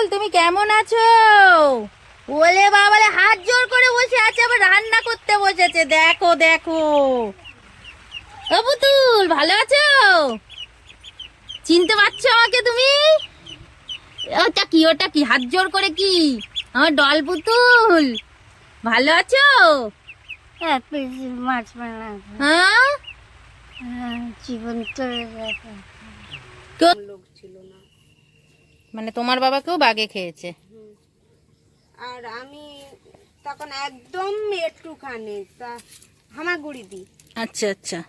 পুতুল, তুমি কেমন আছো? ওলে বাবালে, হাত জোর করে বসে আছে, আবার রান্না করতে বসেছে। দেখো দেখো। ও পুতুল, ভালো আছো? চিনতে পারছো আমাকে তুমি? ওটা কি হাত জোর করে কি? আমার ডল পুতুল, ভালো আছো? হ্যাঁ, পিসি মাছ বানাবে। হ্যাঁ, জীবন চলে যাবে। লোক ছিল না। মানে তোমার বাবাকেও বাগে খেয়েছে? আর আমি তখন একদম একটুখানি তা হামাগুড়ি দিই। আচ্ছা আচ্ছা।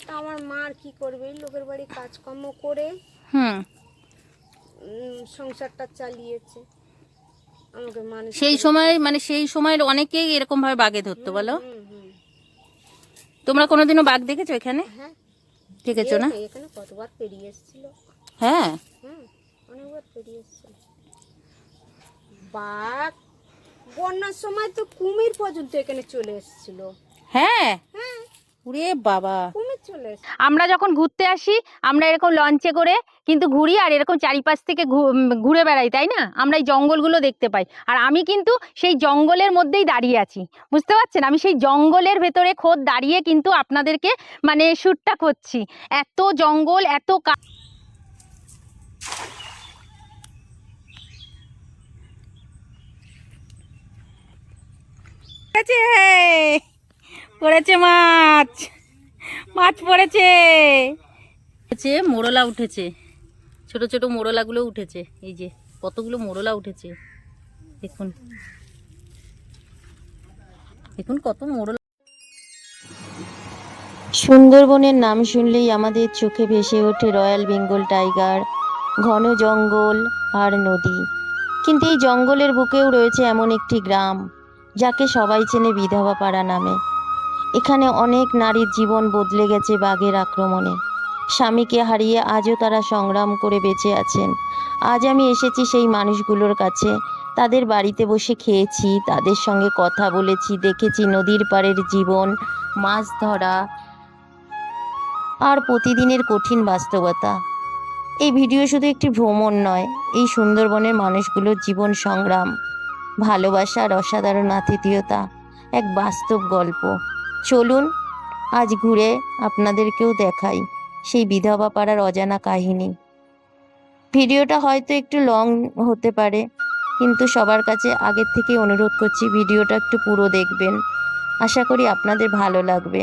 তা আমার মার কি করবে, লোকের বাড়ি কাজকর্ম করে হুম। সংসারটা চালিয়েছে, আমাকে মানুষ সেই করেছে। সময়, মানে সেই সময়ের অনেকেই এরকম ভাবে বাগে ধরতো, বলো? হুম, হুম। তোমরা কোনোদিনও বাঘ দেখেছো এখানে? হ্যাঁ, দেখেছো না? এখানে কতবার পেরিয়ে এসেছিল। হ্যাঁ। হুম, অনেকবার পেরিয়ে এসেছিল বাঘ। বন্যার সময় তো কুমির পর্যন্ত এখানে চলে এসেছিল। হ্যাঁ। হ্যাঁ, ওরে বাবা। কুমির চলে এসেছিল। আমরা যখন ঘুরতে আসি, আমরা এরকম লঞ্চে করে কিন্তু ঘুরি, আর এরকম চারিপাশ থেকে ঘুরে বেড়াই, তাই না? আমরা এই জঙ্গলগুলো দেখতে পাই, আর আমি কিন্তু সেই জঙ্গলের মধ্যেই দাঁড়িয়ে আছি। বুঝতে পারছেন? আমি সেই জঙ্গলের ভেতরে খোদ দাঁড়িয়ে কিন্তু আপনাদেরকে মানে শ্যুটটা করছি। এত জঙ্গল, এত পড়েছে মাছ, মাছ পড়েছে। মোরলা উঠেছে, ছোট ছোট মোরলাগুলো উঠেছে। এই যে কতগুলো মোরলা উঠেছে, দেখুন দেখুন কত মোরলা। সুন্দরবনের নাম শুনলেই আমাদের চোখে ভেসে ওঠে রয়্যাল বেঙ্গল টাইগার, ঘন জঙ্গল আর নদী। কিন্তু এই জঙ্গলের বুকেও রয়েছে এমন একটি গ্রাম যাকে সবাই চেনে বিধবা পাড়া নামে। এখানে অনেক নারীর জীবন বদলে গেছে বাঘের আক্রমণে। স্বামীকে হারিয়ে আজও তারা সংগ্রাম করে বেঁচে আছেন। আজ আমি এসেছি সেই মানুষগুলোর কাছে। তাদের বাড়িতে বসে খেয়েছি, তাদের সঙ্গে কথা বলেছি, দেখেছি নদীর পাড়ের জীবন, মাছ ধরা আর প্রতিদিনের কঠিন বাস্তবতা। এই ভিডিও শুধু একটি ভ্রমণ নয়, এই সুন্দরবনের মানুষগুলোর জীবন সংগ্রাম, ভালোবাসা আর অসাধারণ আতিথেয়তা এক বাস্তব গল্প। চলুন আজ ঘুরে আপনাদেরকেও দেখাই সেই বিধবা পাড়ার অজানা কাহিনী। ভিডিওটা হয়তো একটু লং হতে পারে, কিন্তু সবার কাছে আগের থেকে অনুরোধ করছি ভিডিওটা একটু পুরো দেখবেন। আশা করি আপনাদের ভালো লাগবে।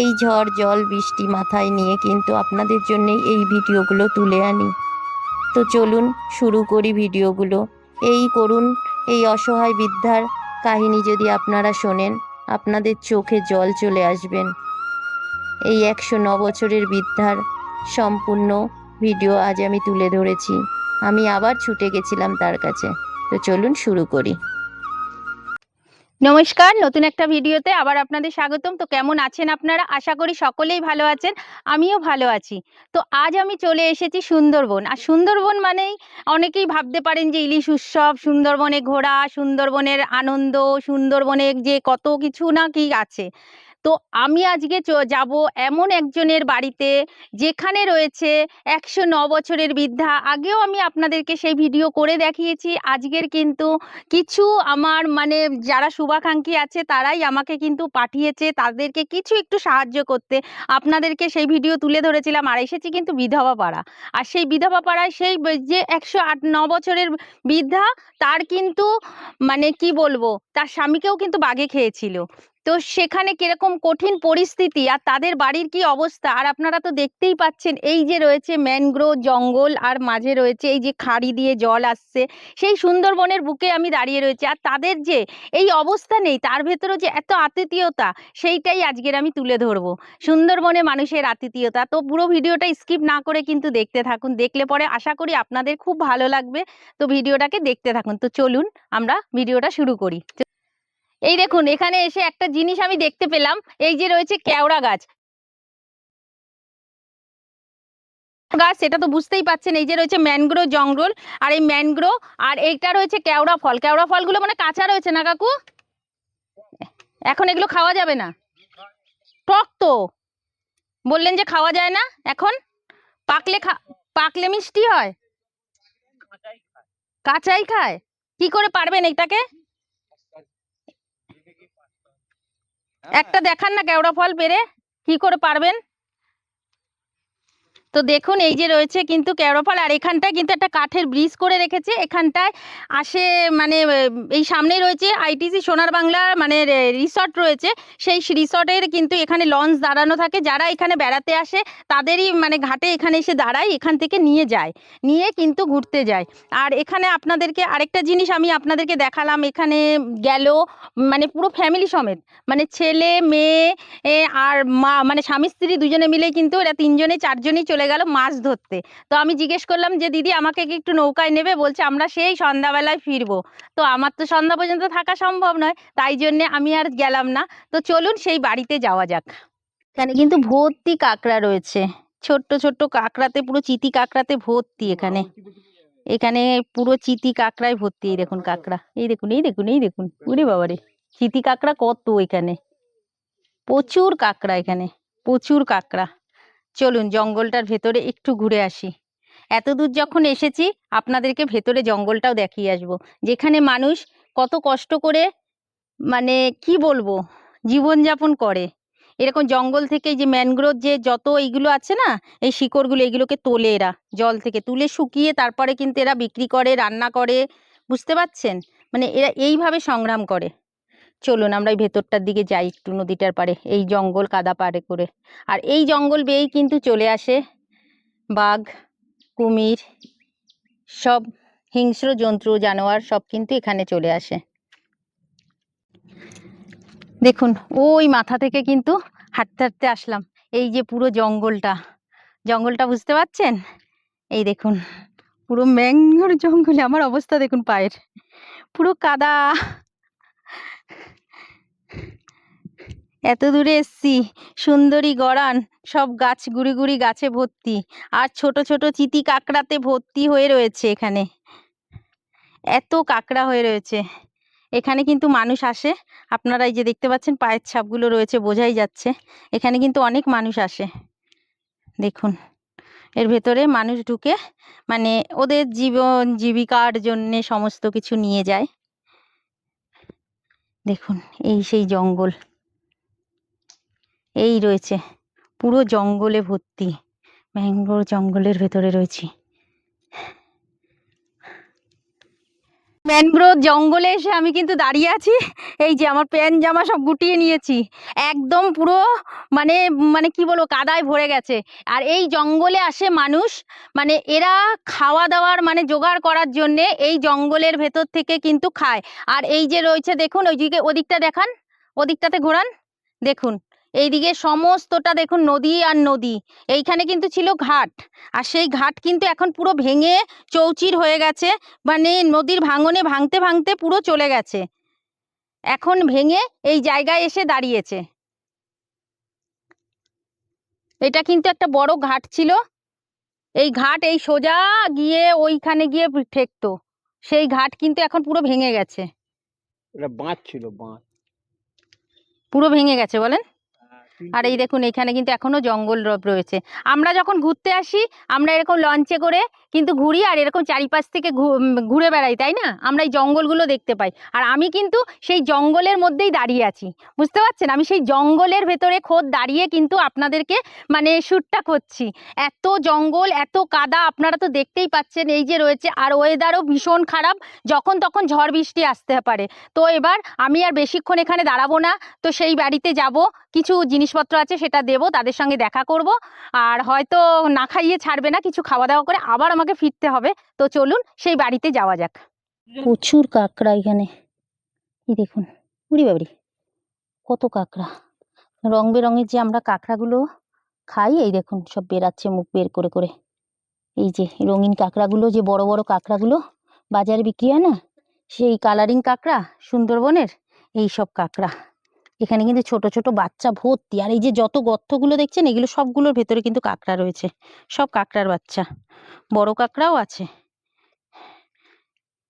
এই ঝড় জল বৃষ্টি মাথায় নিয়ে কিন্তু আপনাদের জন্যই এই ভিডিওগুলো তুলে আনি। তো চলুন শুরু করি ভিডিওগুলো। এই করুন, এই অসহায় বৃদ্ধার কাহিনী যদি আপনারা শোনেন, আপনাদের চোখে জল চলে আসবেন। এই 109 বছরের বৃদ্ধার সম্পূর্ণ ভিডিও আজ আমি তুলে ধরেছি। আমি আবার ছুটে গেছিলাম তার কাছে। তো চলুন শুরু করি। নমস্কার, নতুন একটা ভিডিওতে আবার আপনাদের স্বাগতম। তো কেমন আছেন আপনারা? আশা করি সকলেই ভালো আছেন, আমিও ভালো আছি। তো আজ আমি চলে এসেছি সুন্দরবন। আর সুন্দরবন মানেই অনেকেই ভাবতে পারেন যে ইলিশ উৎসব, সুন্দরবনে ঘোরা, সুন্দরবনের আনন্দ, সুন্দরবনে যে কত কিছু না কি আছে। তো আমি আজকে যাব এমন একজনের বাড়িতে যেখানে রয়েছে 109 বছরের বৃদ্ধা। আগেও আমি আপনাদেরকে সেই ভিডিও করে দেখিয়েছি। আজকের কিন্তু কিছু আমার মানে যারা শুভাকাঙ্ক্ষী আছে তারাই আমাকে কিন্তু পাঠিয়েছে তাদেরকে কিছু একটু সাহায্য করতে। আপনাদেরকে সেই ভিডিও তুলে ধরেছিলাম। আর এসেছি কিন্তু বিধবা পাড়া। আর সেই বিধবা পাড়ায় সেই যে 109 বছরের বৃদ্ধা, তার কিন্তু মানে কি বলবো, তার স্বামীকেও কিন্তু বাঘে খেয়েছিল। তো সেখানে কিরকম কঠিন পরিস্থিতি আর তাদের বাড়ির কি অবস্থা, আর আপনারা তো দেখতেই পাচ্ছেন এই যে রয়েছে ম্যানগ্রোভ জঙ্গল, আর মাঝে রয়েছে এই যে খাড়ি দিয়ে জল আসছে। সেই সুন্দরবনের বুকে আমি দাঁড়িয়ে রয়েছি, আর তাদের যে এই অবস্থা নেই, তার ভেতরে যে এত আতিথেয়তা, সেইটাই আজকের আমি তুলে ধরবো। সুন্দরবনে মানুষের আতিথেয়তা। তো পুরো ভিডিওটা স্কিপ না করে কিন্তু দেখতে থাকুন। দেখলে পরে আশা করি আপনাদের খুব ভালো লাগবে। তো ভিডিওটাকে দেখতে থাকুন। তো চলুন আমরা ভিডিওটা শুরু করি। এই দেখুন, এখানে এসে একটা জিনিস আমি দেখতে পেলাম। এই যে রয়েছে কেওড়া গাছ, গাছ সেটা তো বুঝতেই পাচ্ছেন। এই যে রয়েছে ম্যানগ্রোভ জঙ্গল, আর এই ম্যানগ্রোভ, আর এইটা রয়েছে কেওড়া ফল। কেওড়া ফলগুলো মানে কাঁচা রয়েছে না কাকু? এখন এগুলো খাওয়া যাবে না, টক তো। বললেন যে খাওয়া যায় না এখন, পাকলে পাকলে মিষ্টি হয়। কাঁচাই খায়? কি করে পারবেন এটাকে? একটা দেখান না কেওড়া ফল পেরে, কি করে পারবেন? তো দেখুন এই যে রয়েছে কিন্তু কেওড়া ফল, আর এখানটায় কিন্তু একটা কাঠের ব্রিজ করে রেখেছে। এখানটায় আসে মানে এই সামনেই রয়েছে আইটিসি সোনার বাংলা মানে রিসর্ট রয়েছে। সেই রিসর্টের কিন্তু এখানে লঞ্চ দাঁড়ানো থাকে, যারা এখানে বেড়াতে আসে তাদেরই মানে ঘাটে এখানে এসে দাঁড়ায়, এখান থেকে নিয়ে যায়, নিয়ে কিন্তু ঘুরতে যায়। আর এখানে আপনাদেরকে আরেকটা জিনিস আমি আপনাদেরকে দেখালাম, এখানে গেল মানে পুরো ফ্যামিলি সমেত, মানে ছেলে মেয়ে আর মা, মানে স্বামী স্ত্রী দুজনে মিলেই কিন্তু এরা তিনজনে চারজনই চলে গেল মাছ ধরতে। তো আমি জিজ্ঞেস করলাম যে দিদি আমাকে কি একটু নৌকায় নেবে? বলছে আমরা সেই সন্ধ্যাবেলায় ফিরবো। তো আমার তো সন্ধ্যা পর্যন্ত থাকা সম্ভব নয়, তাই জন্যে আমি আর গেলাম না। তো চলুন সেই বাড়িতে যাওয়া যাক। এখানে কিন্তু ভর্তি কাঁকড়া রয়েছে, ছোট্ট ছোট্ট কাঁকড়াতে, পুরো চিতি কাঁকড়াতে ভর্তি। এখানে এখানে পুরো চিতি কাঁকড়ায় ভর্তি। এই দেখুন কাঁকড়া, এই দেখুন এই দেখুন এই দেখুন, ওরে বাবারে চিতি কাঁকড়া কত এখানে, প্রচুর কাঁকড়া এখানে, প্রচুর কাঁকড়া। চলুন জঙ্গলটার ভেতরে একটু ঘুরে আসি। এত দূর যখন এসেছি আপনাদেরকে ভেতরে জঙ্গলটাও দেখিয়ে আসবো, যেখানে মানুষ কত কষ্ট করে মানে কি বলবো জীবনযাপন করে। এরকম জঙ্গল থেকে যে ম্যানগ্রোভ যে যত এইগুলো আছে না, এই শিকড়গুলো, এগুলোকে তোলে এরা, জল থেকে তুলে শুকিয়ে তারপরে কিন্তু এরা বিক্রি করে, রান্না করে, বুঝতে পারছেন? মানে এরা এইভাবে সংগ্রাম করে। চলুন আমরা এই ভেতরটার দিকে যাই একটু, নদীটার পাড়ে, এই জঙ্গল কাদা পাড়ে করে। আর এই জঙ্গল বেয়েই কিন্তু চলে আসে বাঘ, কুমির, সব হিংস্র জন্তু জানোয়ার সব কিন্তু এখানে চলে আসে। দেখুন ওই মাথা থেকে কিন্তু হাঁটতে হাঁটতে আসলাম, এই যে পুরো জঙ্গলটা, জঙ্গলটা বুঝতে পারছেন? এই দেখুন পুরো ম্যাঙ্গোর জঙ্গলে আমার অবস্থা দেখুন, পায়ের পুরো কাদা। এত দূরে এসছি, সুন্দরী গড়ান, সব গাছ গুড়ি গুড়ি গাছে ভর্তি, আর ছোট ছোট চিতি কাঁকড়াতে ভর্তি হয়ে রয়েছে এখানে, এত কাঁকড়া হয়ে রয়েছে। এখানে কিন্তু মানুষ আসে, আপনারা এই যে দেখতে পাচ্ছেন পায়ের ছাপগুলো রয়েছে, বোঝাই যাচ্ছে এখানে কিন্তু অনেক মানুষ আসে। দেখুন এর ভেতরে মানুষ ঢুকে মানে ওদের জীবন জীবিকার জন্যে সমস্ত কিছু নিয়ে যায়। দেখুন এই সেই জঙ্গল, এই রয়েছে পুরো জঙ্গলে ভর্তি, ম্যাঙ্গোর জঙ্গলের ভেতরে রয়েছি। ম্যানগ্রোভ জঙ্গলে এসে আমি কিন্তু দাঁড়িয়ে আছি, এই যে আমার প্যান্ট জামা সব গুটিয়ে নিয়েছি, একদম পুরো মানে মানে কি বলবো কাদায় ভরে গেছে। আর এই জঙ্গলে আসে মানুষ, মানে এরা খাওয়া দাওয়ার মানে জোগাড় করার জন্যে এই জঙ্গলের ভেতর থেকে কিন্তু খায়। আর এই যে রয়েছে দেখুন ওইদিকে, ওদিকটা দেখান, ওদিকটাতে ঘোরান, দেখুন এইদিকে সমস্তটা দেখুন নদী আর নদী। এইখানে কিন্তু ছিল ঘাট, আর সেই ঘাট কিন্তু এখন পুরো ভেঙে চৌচির হয়ে গেছে, মানে নদীর ভাঙনে ভাঙতে ভাঙতে পুরো চলে গেছে, এখন ভেঙে এই জায়গায় এসে দাঁড়িয়েছে। এটা কিন্তু একটা বড় ঘাট ছিল, এই ঘাট এই সোজা গিয়ে ওইখানে গিয়ে ঠেকতো, সেই ঘাট কিন্তু এখন পুরো ভেঙে গেছে। এটা বাঁধ ছিল, বাঁধ পুরো ভেঙে গেছে বলেন। আর এই দেখুন এখানে কিন্তু এখনো জঙ্গল রয়েছে। আমরা যখন ঘুরতে আসি আমরা এরকম লঞ্চে করে কিন্তু ঘুরি, আর এরকম চারিপাশ থেকে ঘুরে বেড়াই, তাই না? আমরা এই জঙ্গলগুলো দেখতে পাই, আর আমি কিন্তু সেই জঙ্গলের মধ্যেই দাঁড়িয়ে আছি, বুঝতে পারছেন? আমি সেই জঙ্গলের ভেতরে খোদ দাঁড়িয়ে কিন্তু আপনাদেরকে মানে শ্যুটটা করছি। এত জঙ্গল, এত কাদা, আপনারা তো দেখতেই পাচ্ছেন এই যে রয়েছে। আর ওয়েদারও ভীষণ খারাপ, যখন তখন ঝড় বৃষ্টি আসতে পারে। তো এবার আমি আর বেশিক্ষণ এখানে দাঁড়াবো না, তো সেই বাড়িতে যাব, কিছু জিনিসপত্র আছে সেটা দেব, তাদের সঙ্গে দেখা করব, আর হয়তো না খাইয়ে ছাড়বে না, কিছু খাওয়া দাওয়া করে আবার আমাকে ফিরতে হবে। তো চলুন সেই বাড়িতে যাওয়া যাক। প্রচুর কাঁকড়া এখানে, এই দেখুন, উড়ি বাবরি কত কাঁকড়া, রং বেরঙের যে আমরা কাঁকড়াগুলো খাই, এই দেখুন সব বেরাচ্ছে মুখ বের করে করে। এই যে রঙিন কাঁকড়াগুলো, যে বড় বড় কাঁকড়াগুলো বাজারে বিক্রি হয় না, সেই কালারিং কাঁকড়া সুন্দরবনের, এই সব কাঁকড়া। এখানে কিন্তু ছোট ছোট বাচ্চা ভর্তি, আর এই যে যত গর্তগুলো দেখছেন এগুলো সবগুলোর ভেতরে কিন্তু কাঁকড়া রয়েছে, সব কাঁকড়ার বাচ্চা, বড় কাঁকড়াও আছে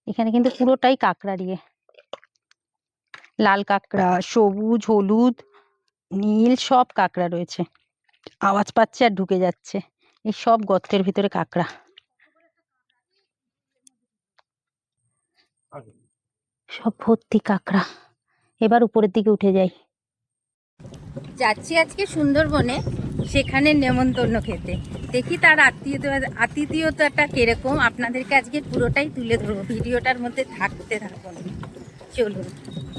এখানে, কিন্তু পুরোটাই কাঁকড়া দিয়ে, লাল কাঁকড়া, সবুজ, হলুদ, নীল, সব কাঁকড়া রয়েছে। আওয়াজ পাচ্ছে আর ঢুকে যাচ্ছে, এই সব গর্তের ভিতরে কাঁকড়া। সব ভর্তি কাঁকড়া। এবার উপরের দিকে উঠে যাই। যাচ্ছি আজকে সুন্দরবনে, সেখানে নেমন্তন্ন খেতে। দেখি তার আতিথেয়তাটা কিরকম, আপনাদেরকে আজকে পুরোটাই তুলে ধরবো। ভিডিওটার মধ্যে থাকতে থাকুন। চলুন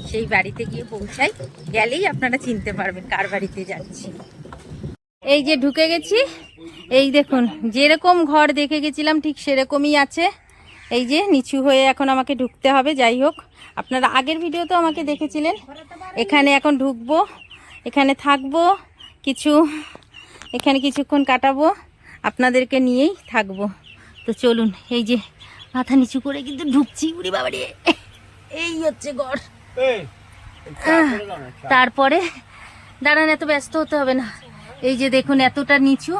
সেই বাড়িতে গিয়ে পৌঁছাই, গেলেই আপনারা চিনতে পারবেন কার বাড়িতে যাচ্ছি। এই যে ঢুকে গেছি, এই দেখুন যেরকম ঘর দেখে গেছিলাম ঠিক সেরকমই আছে। এই যে নিচু হয়ে এখন আমাকে ঢুকতে হবে। যাই হোক, আপনারা আগের ভিডিওতেও আমাকে দেখেছিলেন। এখানে এখন ঢুকবো, এখানে থাকবো, এখানে কিছুক্ষণ কাটাবো, আপনাদেরকে নিয়েই থাকবো। তো চলুন, এই যে মাথা নিচু করে কিন্তু ঢুকছি। উড়ি বাবারে, এই হচ্ছে ঘর। তারপরে দাঁড়ান, এত ব্যস্ত হতে হবে না। এই যে দেখুন এতটা নিচু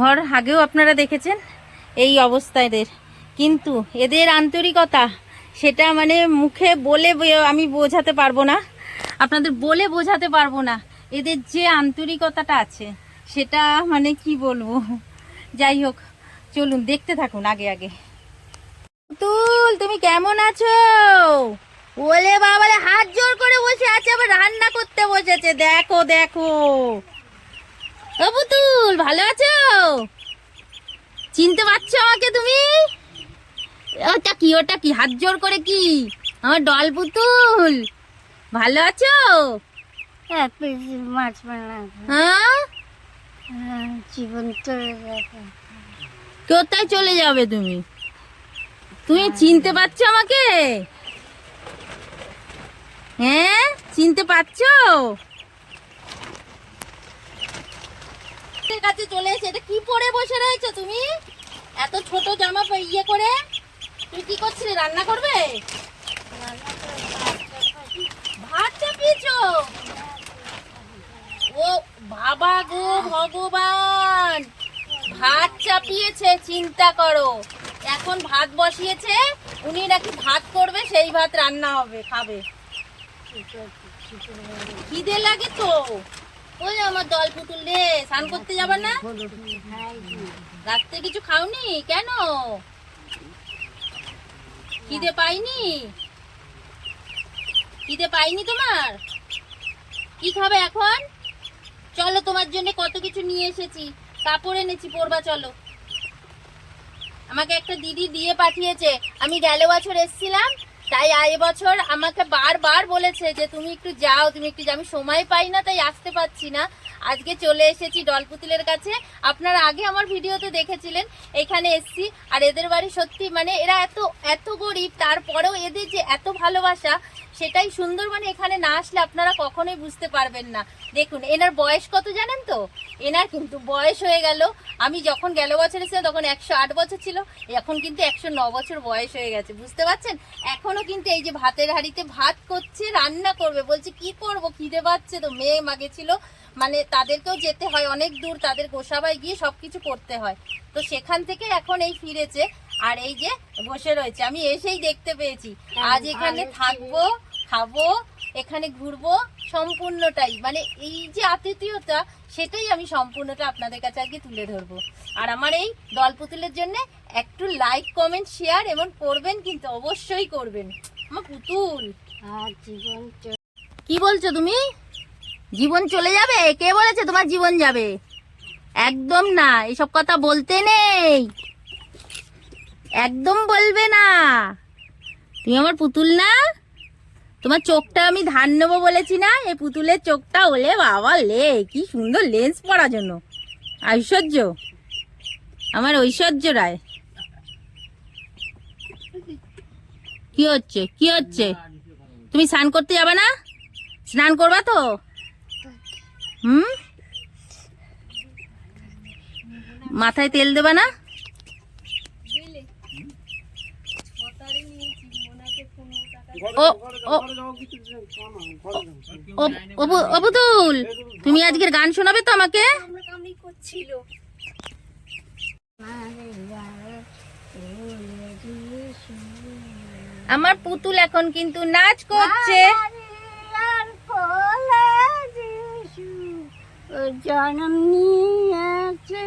ঘর, আগেও আপনারা দেখেছেন এই অবস্থা এদের। কিন্তু এদের আন্তরিকতা সেটা মানে মুখে বলে আমি বোঝাতে পারবো না, আপনাদের বলে বোঝাতে পারবো না। এদের যে আন্তরিকতাটা আছে সেটা মানে কি বলবো। যাই হোক, চলুন দেখতে থাকুন আগে আগে। পুতুল, তুমি কেমন আছো? ওলে বাবারে, হাত জোর করে বসে আছে, আবার রান্না করতে বসেছে। দেখো দেখো, ও পুতুল ভালো আছো? চিনতে পারছো আমাকে তুমি? ওটা কি হাত জোর করে কি? আমার ডল পুতুল, ভালো আছো? হ্যাঁ, পেয়েছি মাছ বানাতে। হ্যাঁ, জীবন চলে যাবে। কোথায় চলে যাবে তুমি? তুমি চিনতে পারছো আমাকে? হ্যাঁ, চিনতে পারছো? কাছে চলে এসে এটা কি পরে বসে রয়েছো তুমি? এত ছোট জামা ইয়ে করে তুমি কি করছিলে? রান্না করবে? ভাত চাপিয়েছো? ও বাবা গো ভগবান, ভাত চাপিয়েছে, চিন্তা করো। এখন ভাত বসিয়েছে, উনি নাকি ভাত করবে, সেই ভাত রান্না হবে, খাবে। খিদে লাগে তো। ওই আমার দল পুতুল রে, স্নান করতে যাবে না? রাত্রে কিছু খাওনি কেন? খিদে পাইনি? খিদে পাইনি তোমার? কি খাবে এখন? চলো, তোমার জন্য কত কিছু নিয়ে এসেছি। কাপড় এনেছি, পরবা, চলো। আমাকে একটা দিদি দিয়ে পাঠিয়েছে। আমি গেল বছর এসেছিলাম, তাই এবছর আমাকে বারবার বলেছে যে তুমি একটু যাও, তুমি একটু যাও। আমি সময় পাই না, তাই আসতে পারছি না। আজকে চলে এসেছি ডল পুতুলের কাছে। আপনারা আগে আমার ভিডিওতে দেখেছিলেন, এখানে এসছি। আর এদের বাড়ি সত্যি মানে এরা এত এত গরিব, তারপরেও এদের যে এত ভালোবাসা, সেটাই সুন্দরবনে এখানে না আসলে আপনারা কখনোই বুঝতে পারবেন না। দেখুন এনার বয়স কত জানেন তো? এনার কিন্তু বয়স হয়ে গেল, আমি যখন গেল বছর এসেছিলাম তখন 108 বছর ছিল, এখন কিন্তু 109 বছর বয়স হয়ে গেছে, বুঝতে পারছেন? এখনো কিন্তু এই যে ভাতের হাঁড়িতে ভাত করছে, রান্না করবে। বলছে কি করব, খিদে পাচ্ছে। তো মেয়ে মাগে ছিল, মানে তাদেরকেও যেতে হয় অনেক দূর, তাদের গোসাবাই গিয়ে সবকিছু করতে হয়। তো সেখান থেকে এখন এই ফিরেছে, আর এই যে বসে রয়েছে। আমি এসেই দেখতে পেয়েছি। আজ এখানে থাকবো, খাবো, এখানে ঘুরবো, সম্পূর্ণটাই মানে এই যে আতিথেয়তা, সেটাই আমি সম্পূর্ণটা আপনাদের কাছে আজকে তুলে ধরবো। আর আমার এই দল পুতুলের জন্য একটু লাইক, কমেন্ট, শেয়ার এবং করবেন, কিন্তু অবশ্যই করবেন। আমার পুতুল, আর জীবন কি বলছো তুমি? জীবন চলে যাবে? কে বলেছে তোমার জীবন যাবে? একদম না, এসব কথা বলতে নেই, একদম বলবে না। তুমি আমার পুতুল না? তোমার চোখটা আমি ধান নেবো বলেছি না? এই পুতুলের চোখটা ওলে বাবা লে, কি সুন্দর লেন্স পরার জন্য। ঐশ্বর্য, আমার ঐশ্বর্য রায়। কি হচ্ছে, কি হচ্ছে? তুমি স্নান করতে যাবে না? স্নান করবা তো? মাথায় তেল দেবা না? ও ও ও পুতুল, তুমি আজকের গান শোনাবে তো আমাকে? আমার পুতুল এখন কিন্তু নাচ করছে। জন্ম নিয়েছে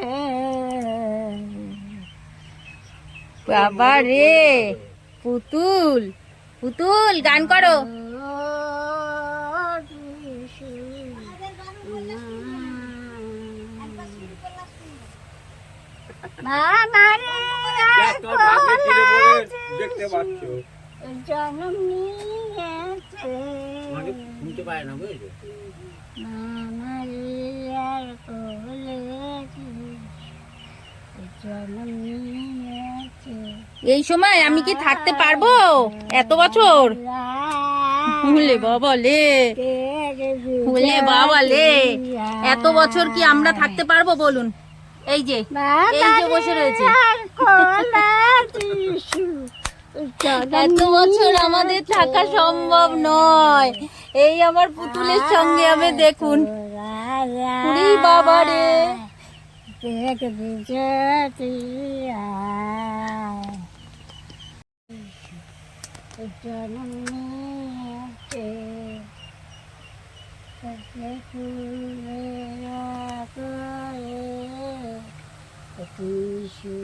বাবা রে পুতুল, পুতুল গান করো। দেখতে পাচ্ছ জন্ম নিয়েছে শুনতে পায় না বুঝলি মামার কোলে জন্ম নিয়েছে। এই সময় আমি কি থাকতে পারবো এত বছর? হুলে বাবা লে, হুলে বাবা লে, এত বছর কি আমরা থাকতে পারবো বলুন? এই যে বসে রয়েছে, এত বছর আমাদের থাকা সম্ভব নয়। এই আমার পুতুলের সঙ্গে আমি দেখুন, উরে বাবা রে, জন্ম নিয়েছে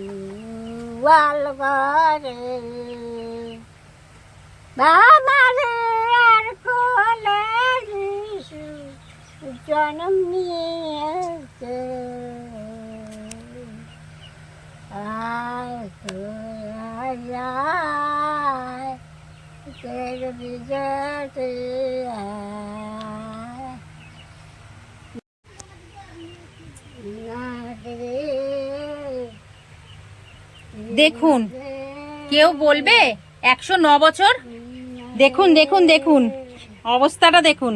শিশুয়াল ঘরে বাবারে আর কোলে শিশু জন্ম নিয়েছে। আয় তো আয় তেরে বিজয়তে দেখুন কেউ বলবে 109 বছর? দেখুন দেখুন দেখুন অবস্থাটা দেখুন।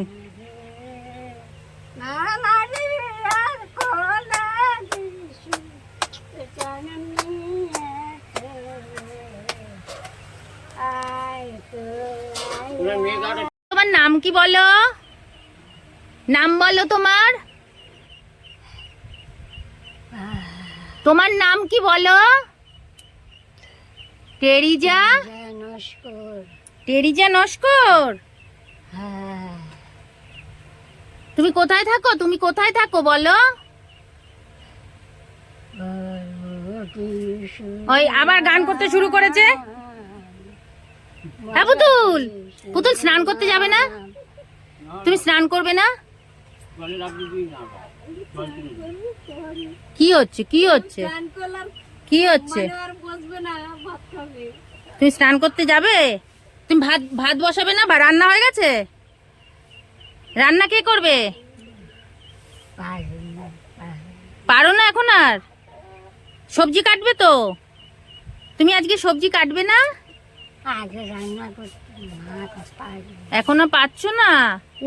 তোমার নাম কি বলো? নাম বলো তোমার, তোমার নাম কি বলো? টেরিজা? নমস্কার। টেরিজা নস্কর? হ্যাঁ তুমি কোথায় থাকো? তুমি কোথায় থাকো বলো? ওই আবার গান করতে শুরু করেছে। হ্যাঁ পুতুল, পুতুল স্নান করতে যাবে না? তুমি স্নান করবে না? কি হচ্ছে কি হচ্ছে কি হচ্ছে? তুমি স্নান করতে যাবে? তুমি ভাত ভাত বসাবে না? বা রান্না হয়ে গেছে? রান্না কে করবে? পারো না এখন আর? সবজি কাটবে তো? তুমি আজকে সবজি কাটবে না? আগে রান্না করতে এখনো পারছো না?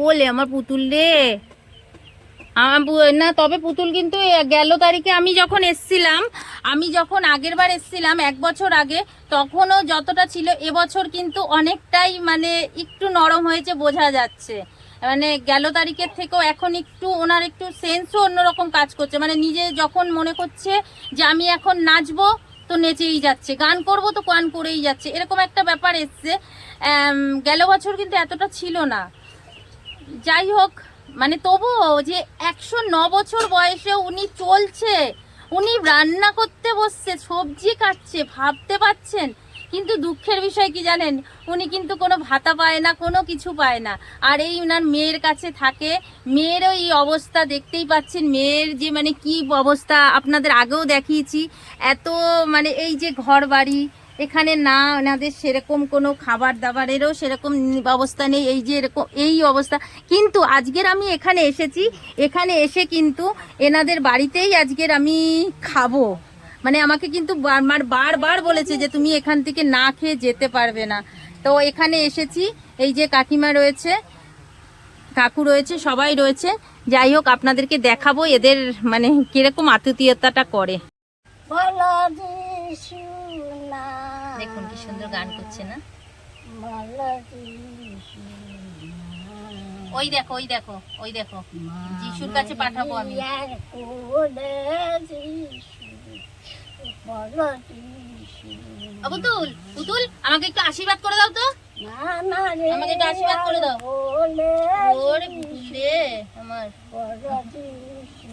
ওলে আমার পুতুল রে, আমার না। তবে পুতুল কিন্তু গেল তারিখে আমি যখন এসছিলাম, আমি যখন আগের বার এসছিলাম 1 বছর আগে, তখনও যতটা ছিল এবছর কিন্তু অনেকটাই মানে একটু নরম হয়েছে, বোঝা যাচ্ছে। মানে গেল তারিখের থেকেও এখন একটু ওনার একটু সেন্সও অন্যরকম কাজ করছে। মানে নিজে যখন মনে করছে যে আমি এখন নাচবো তো নেচেই যাচ্ছে, গান করব তো গান করেই যাচ্ছে, এরকম একটা ব্যাপার এসছে। গেল বছর কিন্তু এতটা ছিল না। যাই হোক, মানে তবুও যে 109 বছর বয়সে উনি চলছে, উনি রান্না করতে বসছে, সবজি কাটছে, ভাবতে পাচ্ছেন? কিন্তু দুঃখের বিষয় কি জানেন, উনি কিন্তু কোনো ভাতা পায় না, কোনো কিছু পায় না। আর এই উনার মেয়ের কাছে থাকে, মেয়েরও এই অবস্থা দেখতেই পাচ্ছেন। মেয়ের যে মানে কি অবস্থা আপনাদের আগেও দেখিয়েছি। এত মানে এই যে ঘর বাড়ি এখানে না, এনাদের সেরকম কোনো খাবার দাবারেরও সেরকম ব্যবস্থা নেই, এই যে এরকম এই অবস্থা। কিন্তু আজকের আমি এখানে এসেছি, এখানে এসে কিন্তু এনাদের বাড়িতেই আজকের আমি খাবো। মানে আমাকে কিন্তু বারবার বলেছে যে তুমি এখান থেকে না খেয়ে যেতে পারবে না। তো এখানে এসেছি, এই যে কাকিমা রয়েছে, কাকু রয়েছে, সবাই রয়েছে। যাই হোক আপনাদেরকে দেখাবো এদের মানে কিরকম আতিথেয়তাটা করে। বলো যিশু না, দেখুন কি সুন্দর গান করছে না? বলো যিশু না, ওই দেখো ওই দেখো ওই দেখো, যিশুর কাছে পাঠাবো আমি। মারিয়ার কোলে যিশু, বলো যিশু ও পুতুল, পুতুল আমাকে একটু আশীর্বাদ করে দাও তো, না রে, আমাকে একটু আশীর্বাদ করে দাও। কোলে ওরে পুতুল রে আমার। বলো যিশু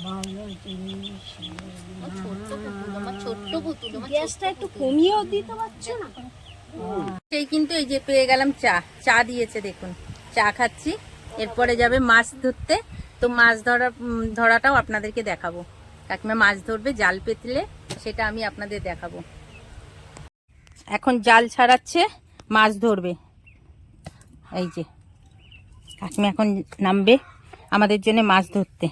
না, ভালো জিনিস ছোট্ট পুতুল গ্যাসটা একটু কমিয়েও দিতে পারছো না? সেই কিন্তু এই যে পেয়ে গেলাম চা দিয়েছে দেখুন, চা খাচ্ছি। এরপরে যাবে মাছ ধরতে, তো মাছ ধরাটাও আপনাদেরকে দেখাবো। কাকিমা মাছ ধরবে জাল পেতলে, সেটা আমি আপনাদের দেখাবো। এখন জাল ছাড়াচ্ছে, মাছ ধরবে। এই যে কাকিমা এখন নামবে আমাদের জন্য মাছ ধরতে,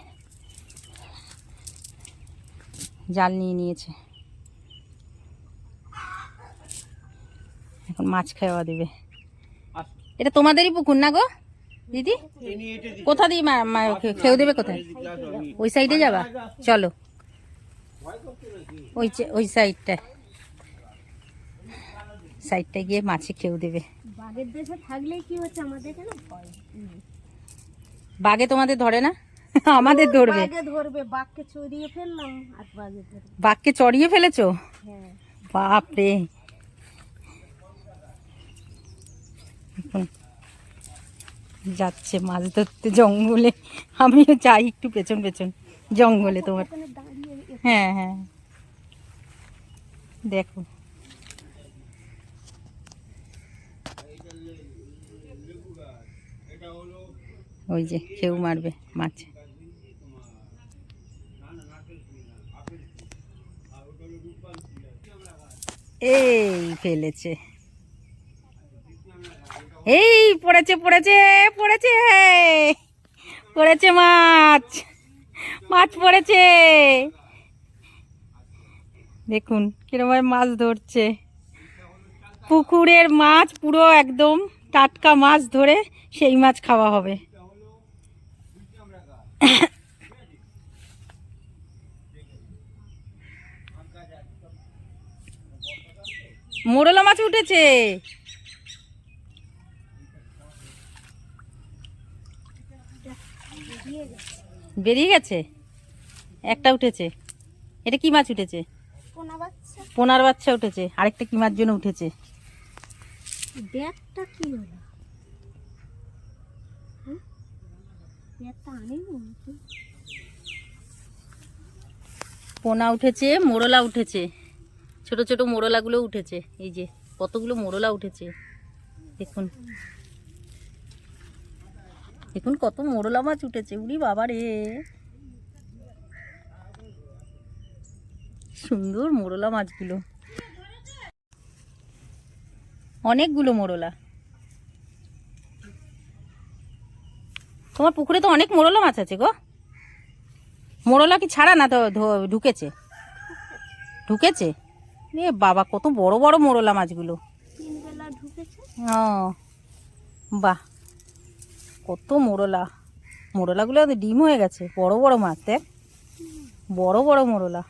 জাল নিয়ে নিয়েছে, এখন মাছ খাওয়া দেবে। এটা তোমাদেরই পুকুর না গো দিদি? কোথা দিয়ে খেয়ে দেবে? কোথায়? ওই সাইডে যাবা? চলো ওই সাইডটায় গিয়ে মাছে খেয়ে দেবে। বাঘের দেশে থাকলে কি হচ্ছে, আমাদের এখানে বাঘে তোমাদের ধরে না? আমাদের ধরবে। বাঘে ধরবে, বাঘকে চড়িয়ে ফেললাম আর বাঘে ধরবে। বাঘকে চড়িয়ে ফেলেছো? হ্যাঁ। বাপরে। এখন যাচ্ছে মাছ ধরতে জঙ্গলে, আমিও যাই একটু পেছন পেছন জঙ্গলে তোমার। হ্যাঁ হ্যাঁ দেখো ওই যে কেউ মারবে মাছ। এই ফেলেছে, এই পড়েছে পড়েছে পড়েছে পড়েছে মাছ, মাছ পড়েছে। দেখুন কিরকম মাছ ধরছে, পুকুরের মাছ, পুরো একদম টাটকা মাছ ধরে সেই মাছ খাওয়া হবে। মোরলা মাছ উঠেছে, বেরিয়ে গেছে, একটা উঠেছে। এটা কি মাছ উঠেছে? পোনার বাচ্চা উঠেছে। আরেকটা কি মাছ জন্য উঠেছে? ব্যাগটা কি হলো? ব্যাগটা আনেনি নাকি? পোনা উঠেছে, মোরলা উঠেছে, ছোট ছোট মোরলাগুলো উঠেছে। এই যে কতগুলো মোরলা উঠেছে দেখুন, দেখুন কত মোরলা মাছ উঠেছে। উড়ি বাবা রে, সুন্দর মোরলা মাছগুলো, অনেকগুলো মোরলা। তোমার পুকুরে তো অনেক মোরলা মাছ আছে গো। মোরলা কি ছাড়া না তো ঢুকেছে? ঢুকেছে। এ বাবা কত বড় বড় মোরলা মাছগুলো। তিনবেলা ঢুকেছে। ও বাহ, কত মোরলা। মোরলাগুলো ডিম হয়ে গেছে, বড় বড় মাছ দেখ, বড় বড় মোরলা।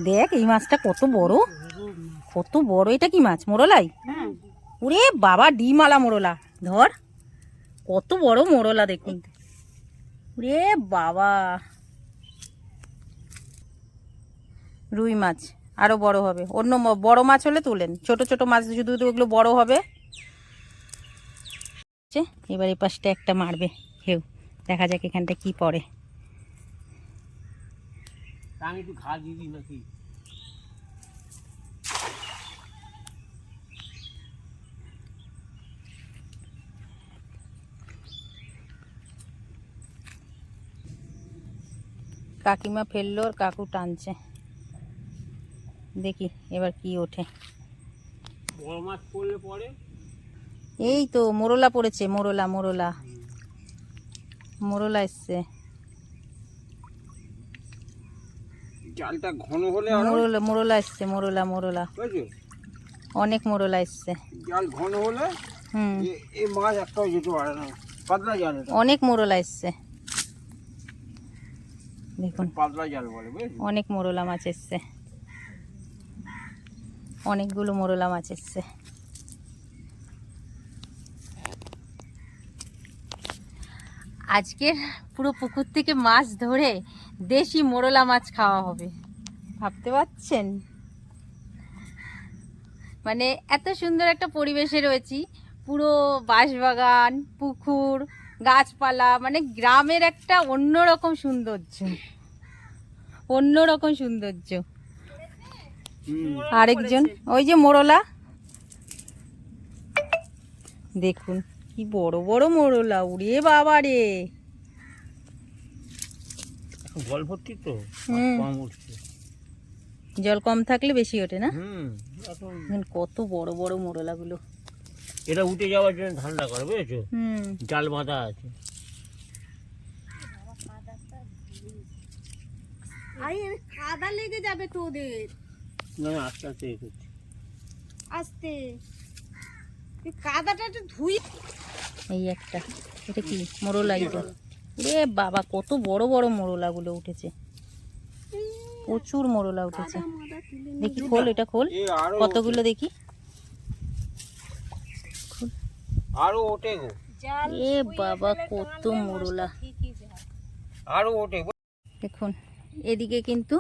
দেখ এই মাছটা কত বড়, কত বড়। এটা কি মাছ? মোরলাই? ওরে বাবা, ডিমওয়ালা মোরলা। ধর কত বড় মোরলা দেখুন। ওরে বাবা, রুই মাছ আরো বড় হবে। অন্য বড় মাছ হলে তোলেন, ছোট ছোট মাছ শুধু ওগুলো বড় হবে। এবার এই পাশটা একটা মারবে হেউ, দেখা যাক এখানটা কি পড়ে। একটু ঘা দিবি নাকি? কাকিমা ফেললো আর কাকু টানছে, দেখি এবার কি ওঠে। বড় মাছ পড়লে পরে এই তো মোরলা পড়েছে, মোরলা মোরলা মোরলা এসছে। জালটা ঘন হলে মোরলা মোরলা এসছে, মোরলা মোরলা অনেক মোরলা এসছে। জাল ঘন হলে এই মাছ একটাও যেতে পারে না, পাতলা জাল। অনেক মোরলা এসছে দেখুন, পাতলা জাল বলে, বুঝলি? অনেক মোরলা মাছ এসছে, অনেকগুলো মোরলা মাছ এসছে। আজকের পুরো পুকুর থেকে মাছ ধরে দেশি মোরলা মাছ খাওয়া হবে, ভাবতে পারছেন? মানে এত সুন্দর একটা পরিবেশে রয়েছি, পুরো বাঁশবাগান, পুকুর, গাছপালা, মানে গ্রামের একটা অন্যরকম সৌন্দর্য, অন্যরকম সৌন্দর্য। আরেকজন ওই যে মোরলা, দেখুন কি বড় বড় মোরলা, উড়ে বাবা রে। জল ভর্তি তো, হুম। কম উঠছে। জল কম থাকলে বেশি ওঠে না। এখন দেখুন কত বড় বড় মোরলা গুলো। এটা উঠে যাওয়ার জন্য ধান্দা করে, বুঝেছো? হুম। জাল বাঁধা আছে। আরে কাদা লেগে যাবে তো ওদের। না আস্তে আস্তে এ করছি। আস্তে এই কাদাটা একটু ধুই। এই একটা, এটা কি মোরলাই তো। রে বাবা কত বড় বড় মোরলা গুলো উঠেছে, প্রচুর মোরলা উঠেছে। দেখি খোল, এটা খোল, এ আরো কতগুলো দেখি। আরো ওঠে গো, এ বাবা কত মোরলা, আরো ওঠে। দেখুন এদিকে কিন্তু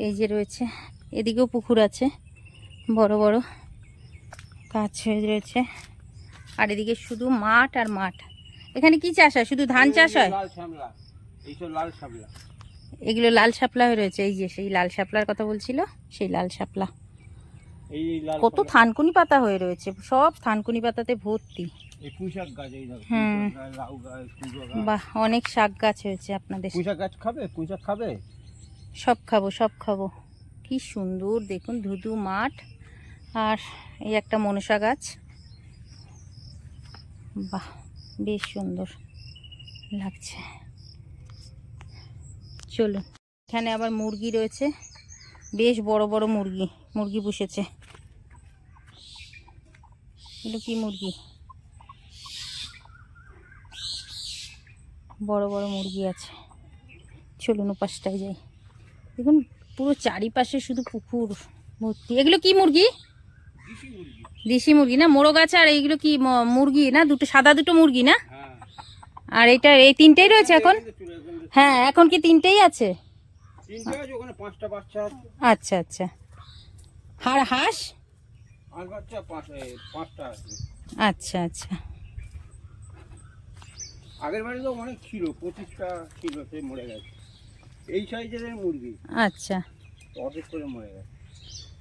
এই যে রয়েছে, এদিকেও পুকুর আছে, বড় বড় গাছ হয়ে রয়েছে। আর এদিকে শুধু মাঠ আর মাঠ। এখানে কি চাষ হয়? শুধু ধান চাষ হয়। লাল শাপলা, এইসব লাল শাপলা। এগুলো লাল শাপলা হয়ে রয়েছে। এই যে সেই লাল শাপলার কথা বলছিল, সেই লাল শাপলা। এই লাল কত থানকুনি পাতা হয়ে রয়েছে, সব থানকুনি পাতাতে ভর্তি। এই পুঁইশাক গাছ, এই দেখো, হুম। পুঁইশাক গাছ, লাউ গাছ, কুমড়ো গাছ। বাহ, অনেক শাক গাছ হয়েছে আপনাদের। পুঁইশাক গাছ খাবে? পুঁইশাক খাবে? সব খাবো, সব খাবো। কি সুন্দর দেখুন, ধুধু মাঠ আর এই একটা মনসা গাছ। বাহ, বেশ সুন্দর লাগছে। চলুন, এখানে আবার মুরগি রয়েছে, বেশ বড় বড় মুরগি, মুরগি পুষেছে। এগুলো কি মুরগি? বড় বড় মুরগি আছে। চলুন ওপাশটায় যাই। দেখুন পুরো চারিপাশে শুধু পুকুর ভর্তি। এগুলো কি মুরগি? দেশি মুরগি না? মোরগ আছে, আর এইগুলো কি মুরগি না? দুটো সাদা, দুটো মুরগি না? হ্যাঁ। আর এটা এই তিনটেই রয়েছে এখন? হ্যাঁ, এখন কি তিনটেই আছে? তিনটে আছে, ওখানে 5টা বাচ্চা আছে। আচ্ছা আচ্ছা। আর হাঁস? আর বাচ্চা 5টা আছে। আচ্ছা আচ্ছা। আগের বারে তো অনেক ছিল, 25টা ছিল, সে মরে গেছে। এই সাইজের মুরগি আচ্ছা। অর্ধেক করে মরে গেছে।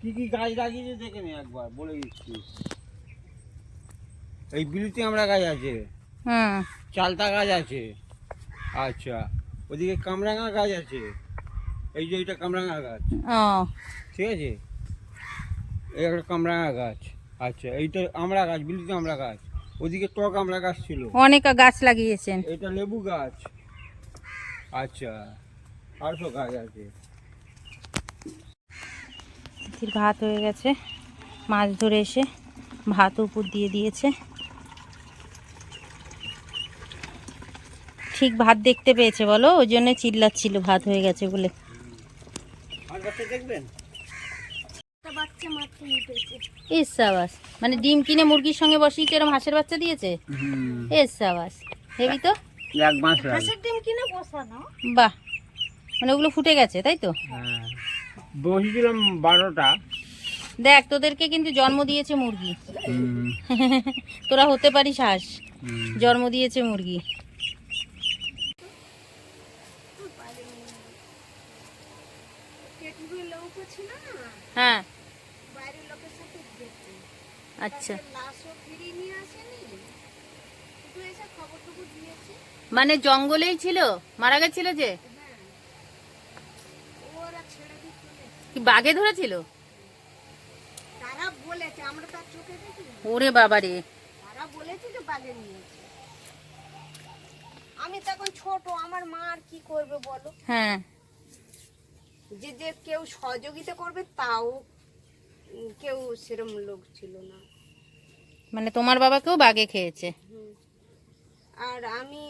কি কি গাছ লাগিয়েছে দেখে নি একবার, বলে দিচ্ছি। এই বিলিতি আমড়া গাছ আছে, হুম। চালতা গাছ আছে, আচ্ছা, ওদিকে কামরাঙা গাছ আছে। এই যে এটা কামরাঙা গাছ, ও ঠিক আছে, এই একটা কামরাঙা গাছ। আচ্ছা, এইটা আমড়া গাছ, বিলিতি আমড়া গাছ। ওদিকে টক আমড়া গাছ ছিল। অনেক গাছ লাগিয়েছেন। এটা লেবু গাছ। আচ্ছা, আর সব গাছ আছে। ভাত হয়ে গেছে, মাছ ধরে এসে ভাত উপর দিয়ে দিয়েছে। ঠিক ভাত দেখতে পেয়েছে বলো, ওই জন্য চিল্লাচ্ছিল ভাত হয়ে গেছে বলে। আর গাছটা দেখবেন? একটা বাচ্চা মাত্র উঠেছে। এস সাবাস, মানে ডিম কিনে মুরগির সঙ্গে বসিয়ে এরকম হাঁসের বাচ্চা দিয়েছে। এস সাবাস, হেবি তো। 1 মাস লাগে। হাঁসের ডিম কিনে বসানো। বাহ, মানে ওগুলো ফুটে গেছে তাই তো? হ্যাঁ, বসেছিলাম 12টা। দেখ, তোদেরকে কিন্তু জন্ম দিয়েছে মুরগি। তোরা হতে পারিস হাঁস, জন্ম দিয়েছে মুরগি। কেটুরের লোকও ছিল না, হ্যাঁ, বাইরের লোকের সাথে গেছে। আচ্ছা। লাশও ফিরিয়ে নিয়ে আসেনি, শুধু এসে খবরটুকু দিয়েছে। মানে জঙ্গলেই ছিল, মারা গেছিল যে? ওরা ছেড়ে দিয়ে চলে এসেছে। কি বাঘে ধরেছিল? তারা বলেছে, আমরা তার চোখে দেখিনি। ওরে বাবারে। তারা বলেছে যে বাগে নিয়েছে। আমি তখন ছোট, আমার মা আর কি করবে বলো? হ্যাঁ, যে যে কেউ সহযোগিতা করবে তাও কেউ সেরম লোক ছিল না। মানে তোমার বাবাকেও বাঘে খেয়েছে? আর আমি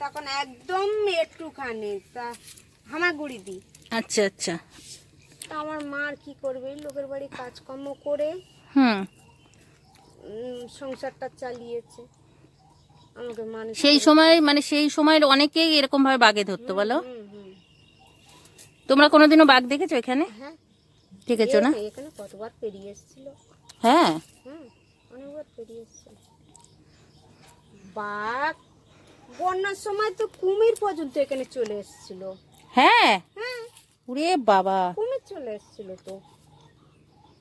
তখন একদম একটুখানি তা হামাগুড়ি দিই। আচ্ছা আচ্ছা। তা আমার মা আর কি করবে, লোকের বাড়ি কাজকর্ম করে হুম। সংসারটা চালিয়েছে। আমাকে মানুষ সেই সময়, মানে সেই সময়ের অনেকেই এরকম ভাবে বাঘে ধরতো বলো। তোমরা কোনোদিনও বাঘ দেখেছো এখানে? হ্যাঁ, দেখেছো না? এখানে কতবার পেরিয়ে এসেছিল। হ্যাঁ, অনেকবার পেরিয়ে এসেছিল। বাঘ, বন্যার সময় তো কুমির পর্যন্ত এখানে চলে এসেছিল। হ্যাঁ, হ্যাঁ, ওরে বাবা, কুমির চলে এসেছিল তো।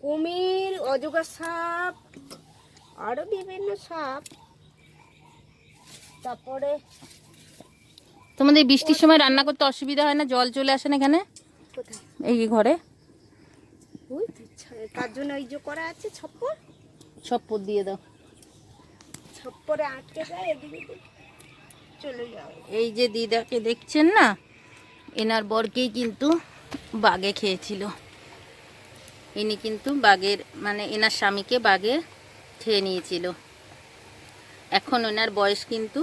কুমির, অজগর সাপ, আরো বিভিন্ন সাপ। তারপরে তোমাদের বৃষ্টির সময় রান্না করতে অসুবিধা হয় না? জল চলে আসে না এখানে কোথায়? এই ঘরে? ওই তো তার জন্য ওই যে করা আছে ছপ্পর, ছপ্পর দিয়ে দাও। ছপ্পরে আটকে যায়, এদিকে চলে যাও। এই যে দিদাকে দেখছেন না, এনার বরকেই কিন্তু বাঘে খেয়েছিল। ইনি কিন্তু বাঘের মানে এনার স্বামীকে বাঘে খেয়ে নিয়েছিল। এখন ওনার বয়স কিন্তু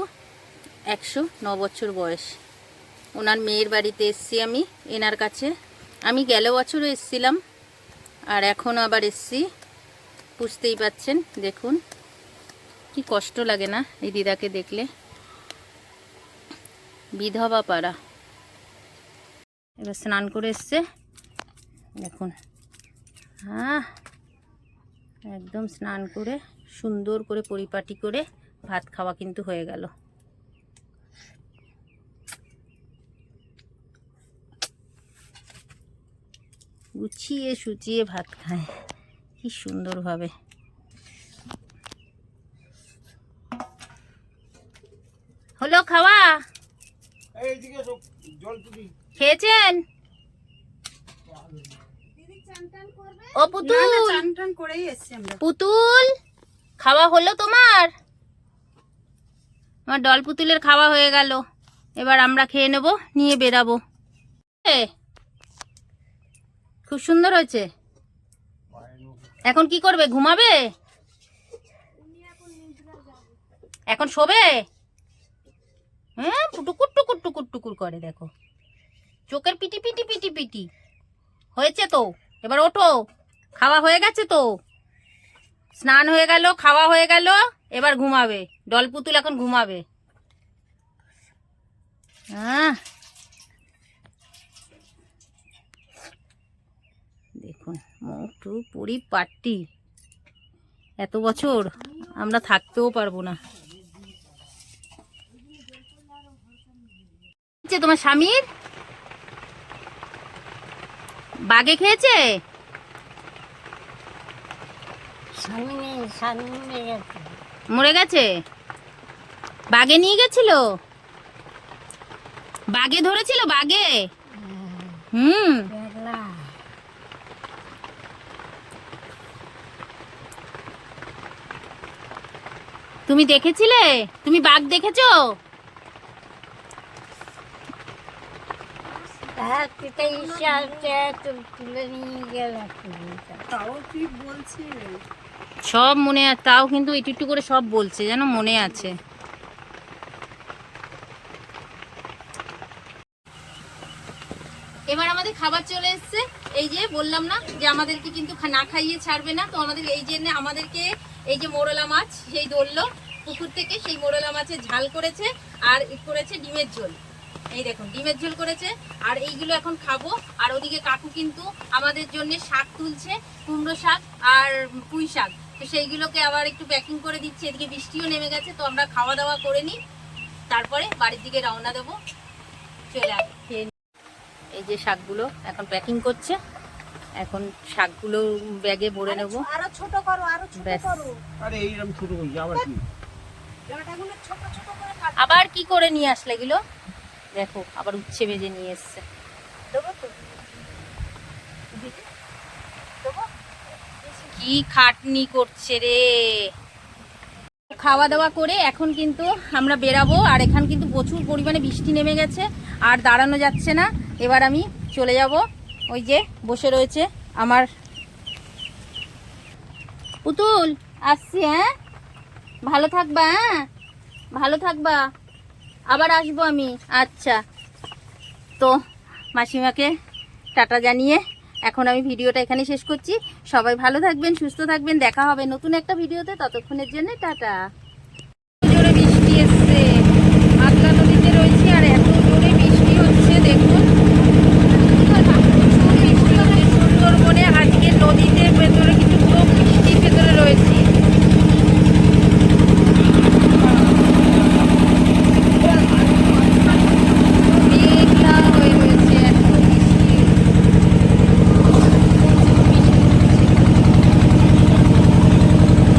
109 বছর বয়স। ওনার মেয়ের বাড়িতে এসছি আমি এনার কাছে। আমি গেল বছরও এসছিলাম, আর এখন আবার এসছি। বুঝতেই পাচ্ছেন, দেখুন কি কষ্ট লাগে না এই দিদাকে দেখলে। বিধবা পাড়া। এবার স্নান করে এসছে, দেখুন। হ্যাঁ, একদম স্নান করে সুন্দর করে পরিপাটি করে ভাত খাওয়া কিন্তু হয়ে গেল। গুছিয়ে সুচিয়ে ভাত খায় কি সুন্দরভাবে। হলো খাওয়া? এইদিকে সব জল তুলি। খেয়েছেন? ও পুতুল, চান টান করেই এসছি আমরা। পুতুল খাওয়া হলো তোমার? আমার ডল পুতুলের খাওয়া হয়ে গেল, এবার আমরা খেয়ে নেব, নিয়ে বেরাবো। খুব সুন্দর হয়েছে। এখন কি করবে, ঘুমাবে? এখন শোবে? হ্যাঁ, টুকুর টুকুর টুকুর টুকুর করে, দেখো চোখের পিটি পিটি পিটি পিটি হয়েছে তো। এবার ওঠো, খাওয়া হয়ে গেছে তো, স্নান হয়ে গেল, খাওয়া হয়ে গেল, এবার ঘুমাবে। ডল পুতুল এখন ঘুমাবে। দেখুন মোটু পরিপাটি। এত বছর আমরা থাকতেও পারবো না। তোমার স্বামীর বাঘে খেয়েছে? মরে গেছে? বাঘে নিয়ে গেছিল? বাঘে ধরেছিল? বাঘে? হুম। তুমি দেখেছিলে? তুমি বাঘ দেখেছো? তাও কি বলছে? সব মনে আছে, তাও কিন্তু একটু একটু করে সব বলছে, যেন মনে আছে। এবার আমাদের খাবার চলে এসছে। এই যে বললাম না যে আমাদেরকে কিন্তু না খাইয়ে ছাড়বে না, তো আমাদের এই জন্য আমাদেরকে এই যে মোরলা মাছ সেই ধরলো পুকুর থেকে, সেই মোরলা মাছের ঝাল করেছে আর করেছে ডিমের ঝোল। এই দেখুন ডিমের ঝোল করেছে, আর এইগুলো এখন খাবো। আর ওদিকে কাকু কিন্তু আমাদের জন্য শাক তুলছে, কুমড়ো শাক আর পুঁই শাক, তো সেইগুলোকে আবার একটু প্যাকিং করে দিচ্ছে। এদিকে বৃষ্টিও নেমে গেছে, তো আমরা খাওয়া দাওয়া করে নিই, তারপরে বাড়ির দিকে রওনা দেবো। চলে আস, খেয়ে নিই। এই যে শাকগুলো এখন প্যাকিং করছে, এখন শাকগুলো ব্যাগে ভরে নেবো। আরো ছোট করো, আরো ছোট ব্যাস। করো। আরে এইরকম ছোট করছি আবার কি? ডাঁটাগুলো ছোট ছোট করে কাটো। আবার কি করে নিয়ে আসলে এগুলো? দেখো আবার উচ্ছে ভেজে নিয়ে এসছে। দেবো তো? দেবো? কি খাটনি করছে রে। খাওয়া দাওয়া করে এখন কিন্তু আমরা বেরাবো, আর এখান কিন্তু প্রচুর পরিমাণে বৃষ্টি নেমে গেছে, আর দাঁড়ানো যাচ্ছে না। এবার আমি চলে যাব। ওই যে বসে রয়েছে আমার পুতুল, আসছি। হ্যাঁ, ভালো থাকবা। হ্যাঁ, ভালো থাকবা, আবার আসবো আমি। আচ্ছা, তো মাসিমাকে টাটা জানিয়ে এখন আমি ভিডিওটা এখানে শেষ করছি। সবাই ভালো থাকবেন, সুস্থ থাকবেন, দেখা হবে নতুন একটা ভিডিওতে। ততক্ষণের জন্য টাটা।